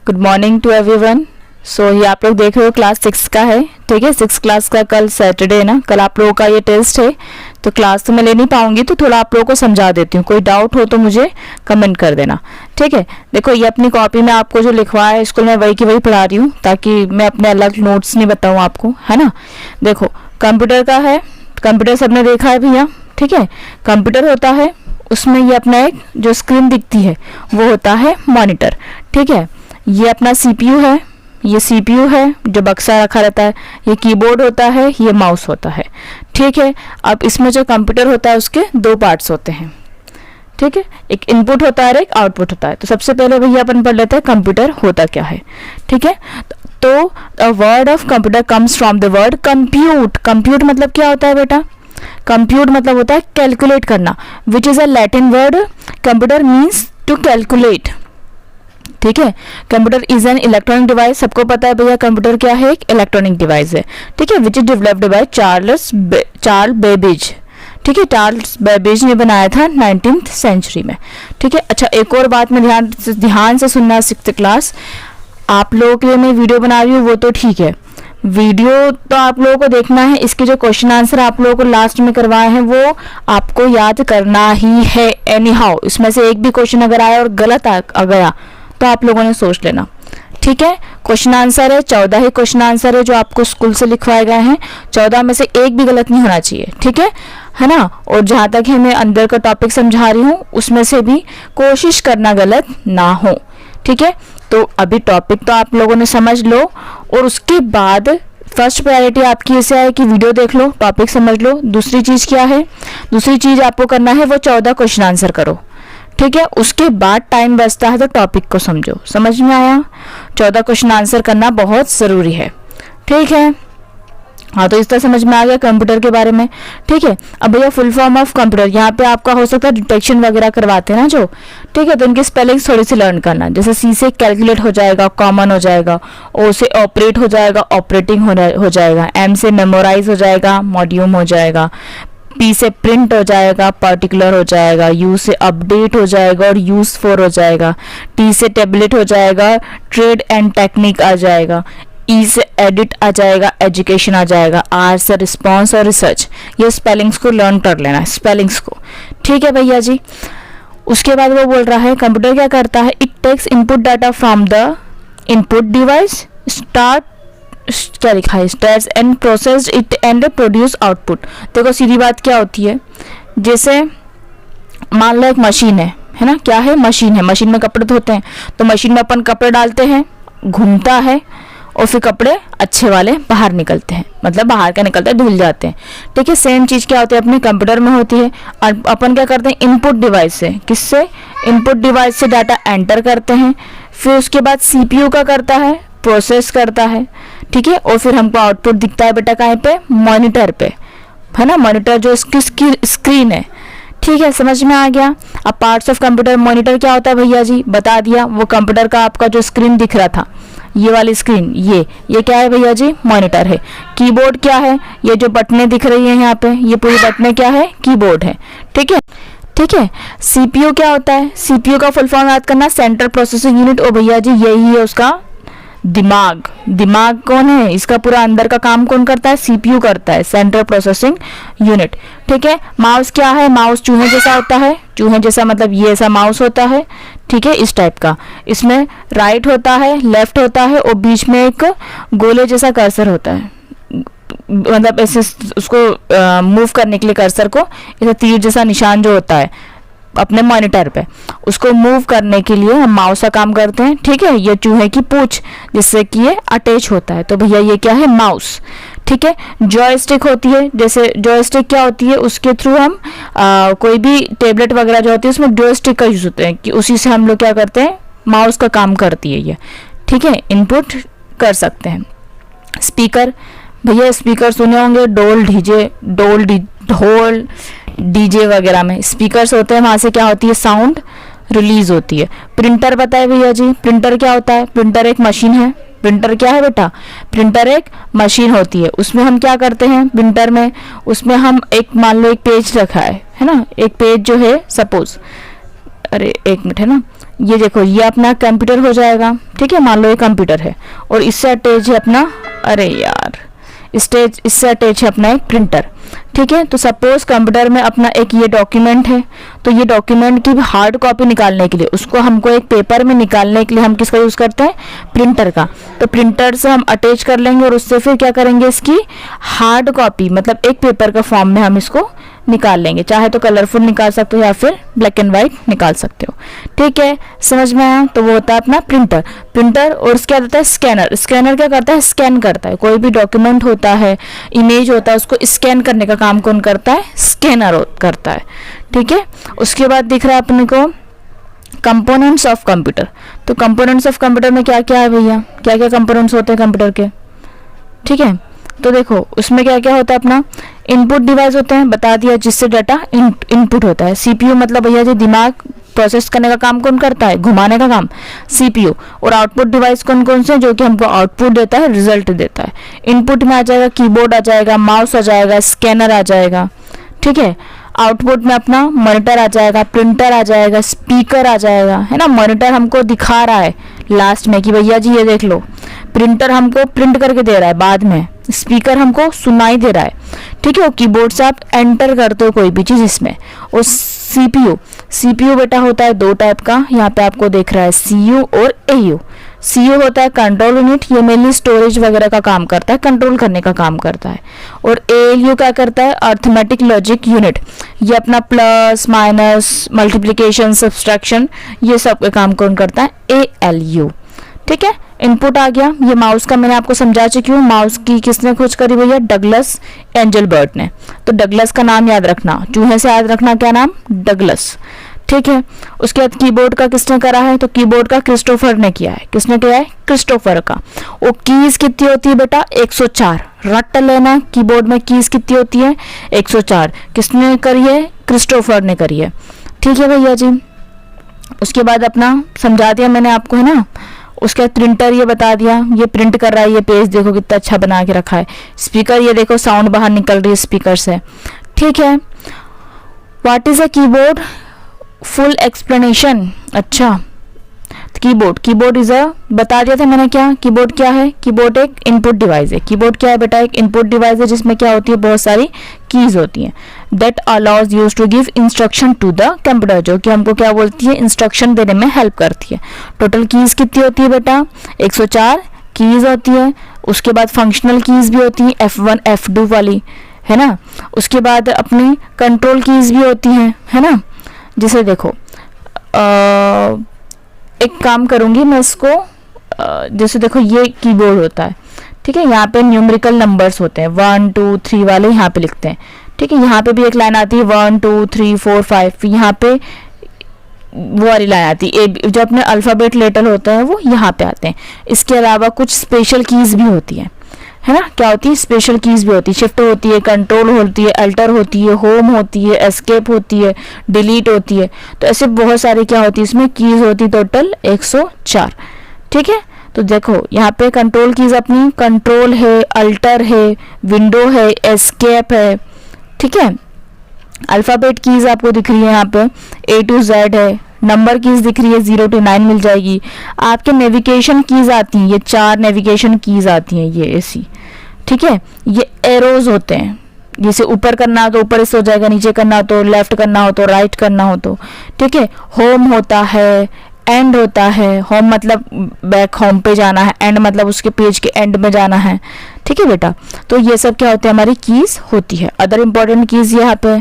Good morning to everyone. So ये आप लोग देख रहे हो क्लास 6 का है, ठीक है। 6 क्लास का कल सैटरडे है ना, कल आप लोगों का ये टेस्ट है, तो क्लास तो मैं ले नहीं पाऊंगी, तो थोड़ा आप लोगों को समझा देती हूँ। कोई डाउट हो तो मुझे कमेंट कर देना, ठीक है। देखो ये अपनी कॉपी में आपको जो लिखवाया है स्कूल में वही की वही पढ़ा रही हूँ, ताकि मैं अपने अलग नोट्स नहीं बताऊँ आपको, है ना। देखो कंप्यूटर का है, कंप्यूटर सबने देखा है भैया, ठीक है। कंप्यूटर होता है, उसमें ये अपना एक जो स्क्रीन दिखती है वो होता है मॉनिटर, ठीक है। ये अपना सीपीयू है, ये सीपीयू है जो बक्सा रखा रहता है, ये कीबोर्ड होता है, ये माउस होता है, ठीक है। अब इसमें जो कंप्यूटर होता है उसके दो पार्ट्स होते हैं, ठीक है। एक इनपुट होता है और एक आउटपुट होता है। तो सबसे पहले भैया अपन पढ़ लेते हैं कंप्यूटर होता क्या है, ठीक है। तो the word of computer comes from the word compute. Compute मतलब क्या होता है बेटा? कंप्यूट मतलब होता है कैलकुलेट करना, which is a Latin word. Computer means to calculate, ठीक है। Computer is an electronic device, सबको पता है भैया कंप्यूटर क्या है, एक इलेक्ट्रॉनिक डिवाइस है, ठीक है। Which is developed by Charles Babbage, ठीक है। चार्ल्स बेबेज ने बनाया था 19th सेंचुरी में, ठीक है। अच्छा एक और बात में ध्यान से सुनना, 6th क्लास आप लोगों के लिए मैं वीडियो बना रही हूँ वो तो ठीक है, वीडियो तो आप लोगों को देखना है, इसके जो क्वेश्चन आंसर आप लोगों को लास्ट में करवाए हैं वो आपको याद करना ही है एनी हाउ। इसमें से एक भी क्वेश्चन अगर आया और गलत आ गया तो आप लोगों ने सोच लेना, ठीक है। क्वेश्चन आंसर है 14 ही क्वेश्चन आंसर है जो आपको स्कूल से लिखवाए गए हैं, 14 में से एक भी गलत नहीं होना चाहिए, ठीक है ना। और जहां तक है मैं अंदर का टॉपिक समझा रही हूँ उसमें से भी कोशिश करना गलत ना हो, ठीक है। तो अभी टॉपिक तो आप लोगों ने समझ लो, और उसके बाद फर्स्ट प्रायोरिटी आपकी ऐसे है कि वीडियो देख लो, टॉपिक समझ लो। दूसरी चीज क्या है? दूसरी चीज आपको करना है वो 14 क्वेश्चन आंसर करो, ठीक है। उसके बाद टाइम बचता है तो टॉपिक को समझो। समझ में आया? 14 क्वेश्चन आंसर करना बहुत जरूरी है, ठीक है। हाँ तो इस तरह समझ में आ गया कंप्यूटर के बारे में, ठीक है। अब भैया फुल फॉर्म ऑफ कंप्यूटर, यहाँ पे आपका हो सकता है डिटेक्शन वगैरह करवाते हैं ना जो, ठीक है। तो उनकी स्पेलिंग थोड़ी सी लर्न करना, जैसे सी से कैलकुलेट हो जाएगा, कॉमन हो जाएगा, ओ से ऑपरेट हो जाएगा, ऑपरेटिंग हो जाएगा, एम से मेमोराइज हो जाएगा, मॉड्यूम हो जाएगा, पी से प्रिंट हो जाएगा, पर्टिकुलर हो जाएगा, यू से अपडेट हो जाएगा और यूज फॉर हो जाएगा, टी से टेबलेट हो जाएगा, ट्रेड एंड टेक्निक आ जाएगा, ई से एडिट आ जाएगा, एजुकेशन आ जाएगा, आर से रिस्पॉन्स और रिसर्च। ये स्पेलिंग्स को लर्न कर लेना है, स्पेलिंग्स को, ठीक है भैया जी। उसके बाद वो बोल रहा है कंप्यूटर क्या करता है, it takes input data from the input device, क्या लिखा है, starts and process it and produce output. देखो सीधी बात क्या होती है, जैसे मान लो एक मशीन है ना, क्या है, मशीन है, मशीन में कपड़े धोते हैं, तो मशीन में अपन कपड़े डालते हैं, घूमता है और फिर कपड़े अच्छे वाले बाहर निकलते हैं, मतलब बाहर का निकलते हैं, धुल जाते हैं, ठीक है। सेम चीज क्या होती है अपने कंप्यूटर में होती है। अपन क्या करते हैं, इनपुट डिवाइस से, किससे, इनपुट डिवाइस से डाटा एंटर करते हैं, फिर उसके बाद सीपीयू का करता है, प्रोसेस करता है, ठीक है। और फिर हमको आउटपुट दिखता है बेटा कहाँ पे, मॉनिटर पे, है ना। मॉनिटर जो इसकी स्क्रीन है, ठीक है, समझ में आ गया। अब पार्ट्स ऑफ कंप्यूटर, मॉनिटर क्या होता है भैया जी, बता दिया। वो कंप्यूटर का आपका जो स्क्रीन दिख रहा था, ये वाली स्क्रीन, ये क्या है भैया जी, मॉनिटर है। कीबोर्ड क्या है, ये जो बटनें दिख रही हैं यहाँ पे, ये पूरी बटनें क्या है, कीबोर्ड है, ठीक है, ठीक है। सीपीयू क्या होता है, सीपीयू का फुल फॉर्म याद करना, सेंट्रल प्रोसेसिंग यूनिट। ओ भैया जी यही है उसका दिमाग। दिमाग कौन है, इसका पूरा अंदर का काम कौन करता है, सीपीयू करता है, सेंट्रल प्रोसेसिंग यूनिट, ठीक है। माउस क्या है, माउस चूहे जैसा होता है, चूहे जैसा मतलब ये ऐसा माउस होता है, ठीक है, इस टाइप का। इसमें राइट होता है, लेफ्ट होता है और बीच में एक गोले जैसा कर्सर होता है, मतलब ऐसे उसको मूव करने के लिए कर्सर को ऐसा तीर जैसा निशान जो होता है अपने मॉनिटर पे, उसको मूव करने के लिए हम माउस का काम करते हैं, ठीक है। ये चूहे की पूंछ जिससे कि ये अटैच होता है, तो भैया ये क्या है, माउस, ठीक है। जॉयस्टिक होती है, जैसे जॉयस्टिक क्या होती है, उसके थ्रू हम कोई भी टेबलेट वगैरह जो होती है उसमें जॉयस्टिक का यूज होता है, कि उसी से हम लोग क्या करते हैं, माउस का काम करती है ये, ठीक है, इनपुट कर सकते हैं। स्पीकर, भैया स्पीकर सुने होंगे, ढोल डीजे वगैरह में स्पीकर्स होते हैं, वहां से क्या होती है, साउंड रिलीज होती है। प्रिंटर पता है भैया जी, प्रिंटर क्या होता है, प्रिंटर एक मशीन है। प्रिंटर क्या है बेटा, प्रिंटर एक मशीन होती है, उसमें हम क्या करते हैं प्रिंटर में, उसमें हम एक मान लो एक पेज रखा है ना, एक पेज जो है सपोज, अरे एक मिनट है ना, ये देखो ये अपना कंप्यूटर हो जाएगा, ठीक है। मान लो ये कंप्यूटर है और इससे अटैच है अपना, अरे यार इससे अटैच है अपना एक प्रिंटर, ठीक है। तो सपोज कंप्यूटर में अपना एक ये डॉक्यूमेंट है, तो ये डॉक्यूमेंट की हार्ड कॉपी निकालने के लिए, उसको हमको एक पेपर में निकालने के लिए हम किसका यूज़ करते हैं, प्रिंटर का। तो प्रिंटर से हम अटैच कर लेंगे और उससे फिर क्या करेंगे, इसकी हार्ड कॉपी मतलब एक पेपर का फॉर्म में हम इसको निकाल लेंगे। चाहे तो कलरफुल निकाल सकते हो या फिर ब्लैक एंड वाइट निकाल सकते हो, ठीक है। समझ में आया? तो वो होता है अपना प्रिंटर। और उसके बाद होता है स्कैनर। स्कैनर क्या करता है, स्कैन करता है। कोई भी डॉक्यूमेंट होता है, इमेज होता है, उसको स्कैन करने का काम कौन करता है, स्कैनर करता है, ठीक है। उसके बाद दिख रहा है अपने को कंपोनेंट्स ऑफ कंप्यूटर। तो कंपोनेंट्स ऑफ कंप्यूटर में क्या क्या है भैया, क्या क्या कंपोनेंट्स होते हैं कंप्यूटर के, ठीक है। तो देखो उसमें क्या क्या होता है, अपना इनपुट डिवाइस होते हैं, बता दिया, जिससे डाटा इनपुट होता है। सीपीयू मतलब भैया जी दिमाग प्रोसेस करने का काम कौन करता है, घुमाने का काम सीपीयू। और आउटपुट डिवाइस कौन कौन से, जो कि हमको आउटपुट देता है, रिजल्ट देता है। इनपुट में आ जाएगा कीबोर्ड आ जाएगा, माउस आ जाएगा, स्कैनर आ जाएगा, ठीक है। आउटपुट में अपना मॉनिटर आ जाएगा, प्रिंटर आ जाएगा, स्पीकर आ जाएगा, है ना। मॉनिटर हमको दिखा रहा है लास्ट में कि भैया जी ये देख लो, प्रिंटर हमको प्रिंट करके दे रहा है बाद में, स्पीकर हमको सुनाई दे रहा है, ठीक है। वो कीबोर्ड से आप एंटर करते हो कोई भी चीज़ इसमें। और सीपीयू बेटा होता है दो टाइप का, यहाँ पे आपको देख रहा है सीयू और एयू। सीयू होता है कंट्रोल यूनिट, ये मेनली स्टोरेज वगैरह का काम करता है, कंट्रोल करने का काम करता है। और एएलयू क्या करता है, अर्थमेटिक लॉजिक यूनिट, ये अपना प्लस माइनस मल्टीप्लिकेशन सब्सट्रैक्शन ये सब का काम कौन करता है, एएलयू, ठीक है। इनपुट आ गया। ये माउस का मैंने आपको समझा चुकी हूँ। माउस की किसने खोज करी भैया, डगलस एंजलबर्ट ने। तो डगलस का नाम याद रखना, चूहे से याद रखना, क्या नाम, डगलस, ठीक है। उसके बाद कीबोर्ड का किसने करा है, तो कीबोर्ड का क्रिस्टोफर ने किया है। किसने किया है, क्रिस्टोफर का। वो कीज कितनी होती है बेटा, 104 रट लेना। कीबोर्ड में कीज कितनी होती है, 104। किसने करी है, क्रिस्टोफर ने करी है, ठीक है भैया जी। उसके बाद अपना समझा दिया मैंने आपको, है ना। उसके बाद प्रिंटर ये बता दिया, ये प्रिंट कर रहा है, ये पेज देखो कितना अच्छा बना के रखा है। स्पीकर ये देखो साउंड बाहर निकल रही है स्पीकर से, ठीक है। What is a keyboard, full explanation. अच्छा कीबोर्ड इज अ, बता दिया था मैंने क्या, कीबोर्ड क्या है, कीबोर्ड एक इनपुट डिवाइस है। कीबोर्ड क्या है बेटा, एक इनपुट डिवाइस है जिसमें क्या होती है, बहुत सारी कीज होती हैं। That allows use to give instruction to the computer, जो कि हमको क्या बोलती है, इंस्ट्रक्शन देने में हेल्प करती है। टोटल कीज कितनी होती है बेटा, 104 कीज होती है। उसके बाद फंक्शनल कीज भी होती है, F1 F2 वाली, है ना। उसके बाद अपनी कंट्रोल कीज भी होती हैं, है ना। जैसे देखो एक काम करूंगी मैं इसको, जैसे देखो ये कीबोर्ड होता है, ठीक है। यहाँ पे न्यूमेरिकल नंबर्स होते हैं 1 2 3 वाले, यहाँ पे लिखते हैं, ठीक है। यहाँ पे भी एक लाइन आती है 1 2 3 4 5, यहाँ पे वो वाली लाइन आती है, जो अपने अल्फ़ाबेट लेटर होते हैं वो यहाँ पे आते हैं। इसके अलावा कुछ स्पेशल कीज भी होती हैं, है ना। क्या होती है, स्पेशल कीज भी होती है। शिफ्ट होती है, कंट्रोल होती है, अल्टर होती है, होम होती है, एस्केप होती है, डिलीट होती है। तो ऐसे बहुत सारी क्या होती है इसमें कीज होती है, टोटल 104, ठीक है। तो देखो यहाँ पे कंट्रोल कीज अपनी कंट्रोल है, अल्टर है, विंडो है, एस्केप है, ठीक है। अल्फ़ाबेट कीज आपको दिख रही है यहाँ पे A to Z है। नंबर कीज दिख रही है 0 to 9 मिल जाएगी। आपके नेविगेशन कीज आती हैं, ये 4 नेविगेशन कीज आती हैं, ये ऐसी, ठीक है। ये एरोज होते हैं, जैसे ऊपर करना हो तो ऊपर से हो जाएगा, नीचे करना हो तो लेफ्ट करना हो तो राइट करना हो तो, ठीक है। होम होता है, एंड होता है। होम मतलब बैक होम पे जाना है, एंड मतलब उसके पेज के एंड में जाना है, ठीक है बेटा। तो ये सब क्या होते हैं, हमारी कीज होती है। अदर इंपॉर्टेंट कीज यहाँ पे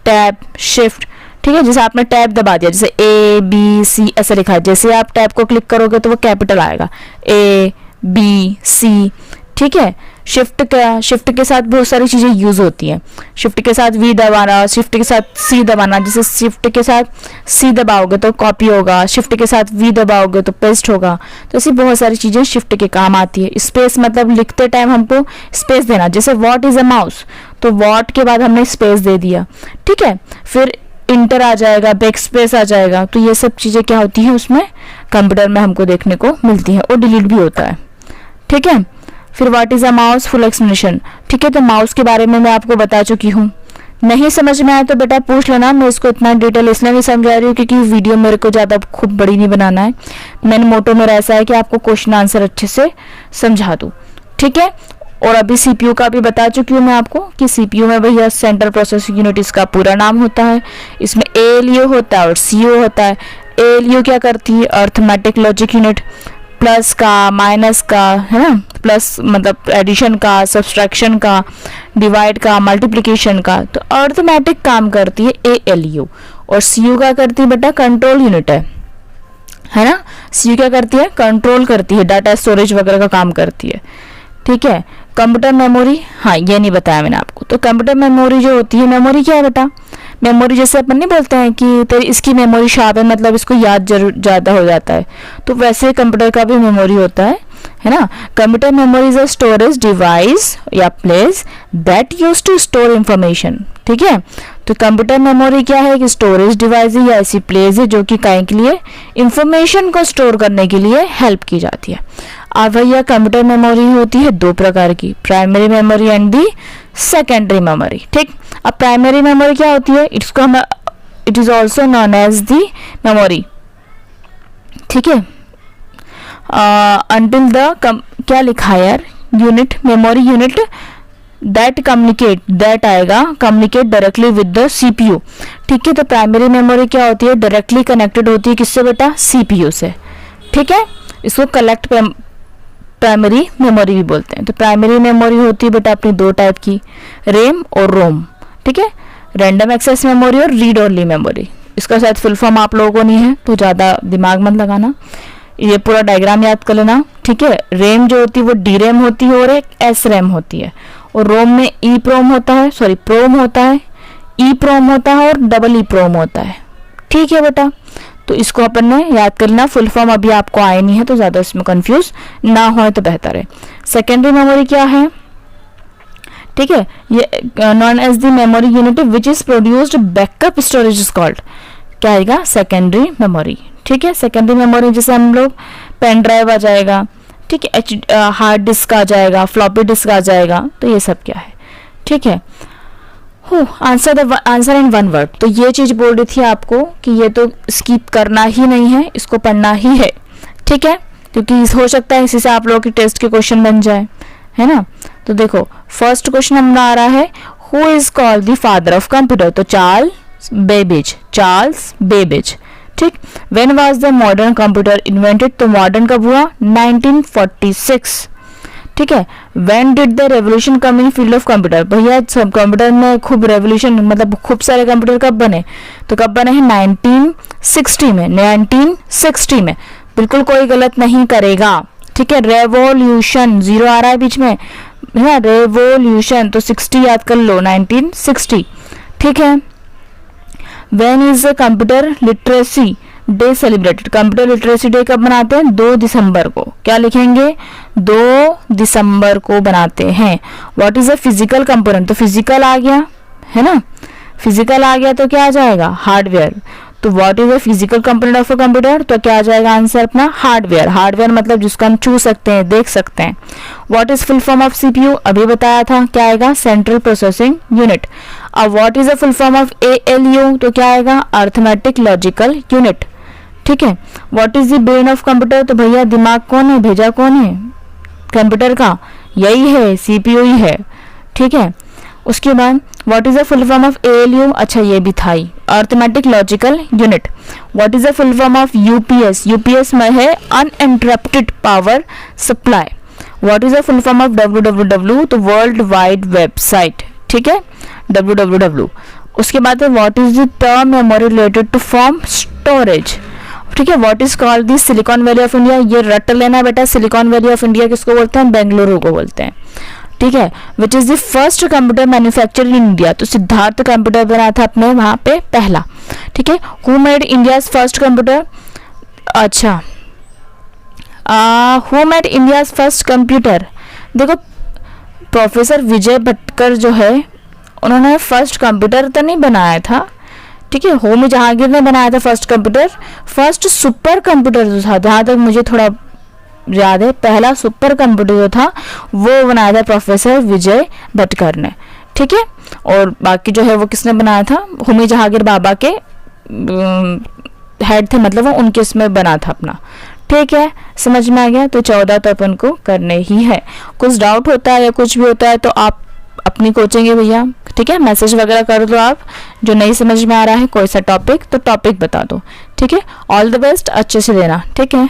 टैब, शिफ्ट, ठीक है। जैसे आपने टैब दबा दिया, जैसे ABC ऐसे लिखा है, जैसे आप टैब को क्लिक करोगे तो वो कैपिटल आएगा ABC, ठीक है। शिफ्ट के साथ बहुत सारी चीज़ें यूज़ होती हैं। शिफ्ट के साथ V दबाना, शिफ्ट के साथ C दबाना। जैसे शिफ्ट के साथ C दबाओगे तो कॉपी होगा, शिफ्ट के साथ V दबाओगे तो पेस्ट होगा। तो ऐसी बहुत सारी चीज़ें शिफ्ट के काम आती है। स्पेस मतलब लिखते टाइम हमको स्पेस देना। जैसे व्हाट इज़ अ माउस, तो व्हाट के बाद हमने स्पेस दे दिया, ठीक है। फिर इंटर आ जाएगा, बैक स्पेस आ जाएगा। तो ये सब चीज़ें क्या होती हैं उसमें कंप्यूटर में हमको देखने को मिलती हैं, और डिलीट भी होता है, ठीक है। फिर what is a mouse, full explanation, ठीक है। तो माउस के बारे में मैं आपको बता चुकी हूँ, नहीं समझ में आया तो बेटा पूछ लेना, मैं इसको इतना डिटेल इसलिए नहीं समझा रही हूँ क्योंकि वीडियो मेरे को ज़्यादा खूब बड़ी नहीं बनाना है। मेन मोटो मेरा ऐसा है कि आपको क्वेश्चन आंसर अच्छे से समझा दूँ, ठीक है। और अभी सीपीयू का भी बता चुकी हूँ मैं आपको कि सीपीयू में भैया सेंट्रल प्रोसेसिंग यूनिट इसका पूरा नाम होता है। इसमें एएलयू होता है और सीयू होता है। एएलयू क्या करती है, अर्थमेटिक लॉजिक यूनिट, प्लस का माइनस का, है ना, प्लस मतलब एडिशन का, सब्सट्रैक्शन का, डिवाइड का, मल्टीप्लिकेशन का, तो अर्थमेटिक काम करती है एएलयू। और सीयू क्या करती है बेटा, कंट्रोल यूनिट है ना। सीयू क्या करती है, कंट्रोल करती है, डाटा स्टोरेज वगैरह का काम करती है, ठीक है। कंप्यूटर मेमोरी, हाँ ये नहीं बताया मैंने आपको। तो कंप्यूटर मेमोरी जो होती है, मेमोरी क्या है बेटा, मेमोरी जैसे अपन नहीं बोलते हैं कि तेरी इसकी मेमोरी शार्प है मतलब इसको याद जरूर ज़्यादा हो जाता है, तो वैसे कंप्यूटर का भी मेमोरी होता है ना। Computer memory is a storage device या place that use to store information, ठीक है। तो कंप्यूटर मेमोरी क्या है कि स्टोरेज डिवाइस है या ऐसी प्लेस है जो कि काहे के लिए, इंफॉर्मेशन को स्टोर करने के लिए हेल्प की जाती है। अब भैया कंप्यूटर मेमोरी होती है दो प्रकार की, primary memory and the secondary memory, ठीक। अब प्राइमरी मेमोरी क्या होती है, इसको हम it is also known as the memory, ठीक है। अंटिल द क्या लिखा है यार, unit, memory unit that communicate, that आएगा communicate directly with the CPU, ठीक है। तो प्राइमरी मेमोरी क्या होती है, डायरेक्टली कनेक्टेड होती है किससे बेटा, सीपीयू से, ठीक है। इसको कलेक्ट प्राइमरी मेमोरी भी बोलते हैं। तो प्राइमरी मेमोरी होती है बेटा अपनी दो टाइप की, रैम और रोम, ठीक है। रैंडम एक्सेस मेमोरी और रीड ओनली मेमोरी। इसका शायद फुल फॉर्म आप लोगों को नहीं है तो ज़्यादा दिमाग मत लगाना, ये पूरा डायग्राम याद कर लेना, ठीक है। रैम जो होती है वो डी रैम होती है और एक एस रैम होती है। और रोम में ई प्रोम होता है, सॉरी प्रोम होता है, ई प्रोम होता है और डबल ई प्रोम होता है, ठीक है बेटा। तो इसको अपन ने याद करना, फुल फॉर्म अभी आपको आए नहीं है तो ज़्यादा इसमें कंफ्यूज ना हो तो बेहतर है। सेकेंडरी मेमोरी क्या है, ठीक है, ये known as the memory unit which is produced backup storage is called, क्या आएगा, सेकेंडरी मेमोरी, ठीक है। सेकेंडरी मेमोरी जैसे हम लोग पेन ड्राइव आ जाएगा, ठीक है, हार्ड डिस्क आ जाएगा, फ्लॉपी डिस्क आ जाएगा, तो ये सब क्या है, ठीक है। आंसर इन वन वर्ड, तो ये चीज बोल रही थी आपको कि ये तो स्किप करना ही नहीं है, इसको पढ़ना ही है, ठीक है, क्योंकि हो सकता है इसी से आप लोगों की टेस्ट के क्वेश्चन बन जाए, है ना। तो देखो फर्स्ट क्वेश्चन हमारा आ रहा है, who is called the father of computer, तो चार्ल्स बेबेज, ठीक। When was the modern computer invented, तो मॉडर्न कब हुआ, 1946, ठीक है। When did the revolution come in field of computer, भैया सब कंप्यूटर में खूब रेवोल्यूशन मतलब खूब सारे कंप्यूटर कब बने, तो कब बने हैं 1960 में, 1960 में, बिल्कुल कोई गलत नहीं करेगा, ठीक है। रेवोल्यूशन जीरो आ रहा है बीच में, है ना, रेवोल्यूशन, तो 60 याद कर लो, 1960, ठीक है। When is the computer literacy day celebrated, computer literacy day कब बनाते हैं, 2 दिसंबर को, क्या लिखेंगे, 2 दिसंबर को बनाते हैं। What is a physical component, तो फिजिकल आ गया, है ना, फिजिकल आ गया तो क्या आ जाएगा, हार्डवेयर। तो what is a physical component of a computer, तो क्या आ जाएगा आंसर अपना, हार्डवेयर। हार्डवेयर मतलब जिसको हम छू सकते हैं, देख सकते हैं। What is full form of CPU, अभी बताया था, क्या आएगा, सेंट्रल प्रोसेसिंग यूनिट। अब what is a full form of ALU, तो क्या आएगा, अर्थमेटिक लॉजिकल यूनिट, ठीक है। What is the brain of computer, तो भैया दिमाग कौन है, भेजा कौन है कंप्यूटर का, यही है, सीपीयू ही है, ठीक है। उसके बाद what is the full form of ALU, अच्छा ये भी था ही, arithmetic logical unit. What is the full form of UPS, UPS में है uninterrupted power supply. What is the full form of WWW, तो वर्ल्ड वाइड वेबसाइट, ठीक है, डब्ल्यूडब्ल्यूडब्ल्यू। उसके बाद है what is the term memory related to form storage, ठीक है। What is called the Silicon Valley of India, ये रट लेना बेटा, सिलिकॉन वैली ऑफ इंडिया किसको बोलते हैं, बेंगलुरु को बोलते हैं, ठीक है। Which is the first computer manufacture in India, तो सिद्धार्थ कंप्यूटर बना था अपने वहां पे पहला, ठीक है। Who made India's first computer, अच्छा who made India's first computer, देखो प्रोफेसर विजय भटकर जो है उन्होंने फर्स्ट कंप्यूटर तो नहीं बनाया था, ठीक है, होमी जहांगीर ने बनाया था first computer. First super computer जो था, जहां तक मुझे थोड़ा याद है, पहला सुपर कंप्यूटर जो था वो बनाया था प्रोफेसर विजय भटकर ने, ठीक है। और बाकी जो है वो किसने बनाया था, होमी जहांगीर बाबा के हेड थे, मतलब वो उनके इसमें बना था अपना। ठीक है, समझ में आ गया। तो 14 तो अपन को करने ही है। कुछ डाउट होता है या कुछ भी होता है तो आप अपनी कोचेंगे भैया, ठीक है, मैसेज वगैरह कर दो आप। जो नहीं समझ में आ रहा है कोई सा टॉपिक, तो टॉपिक बता दो, ठीक है। ऑल द बेस्ट, अच्छे से देना, ठीक है।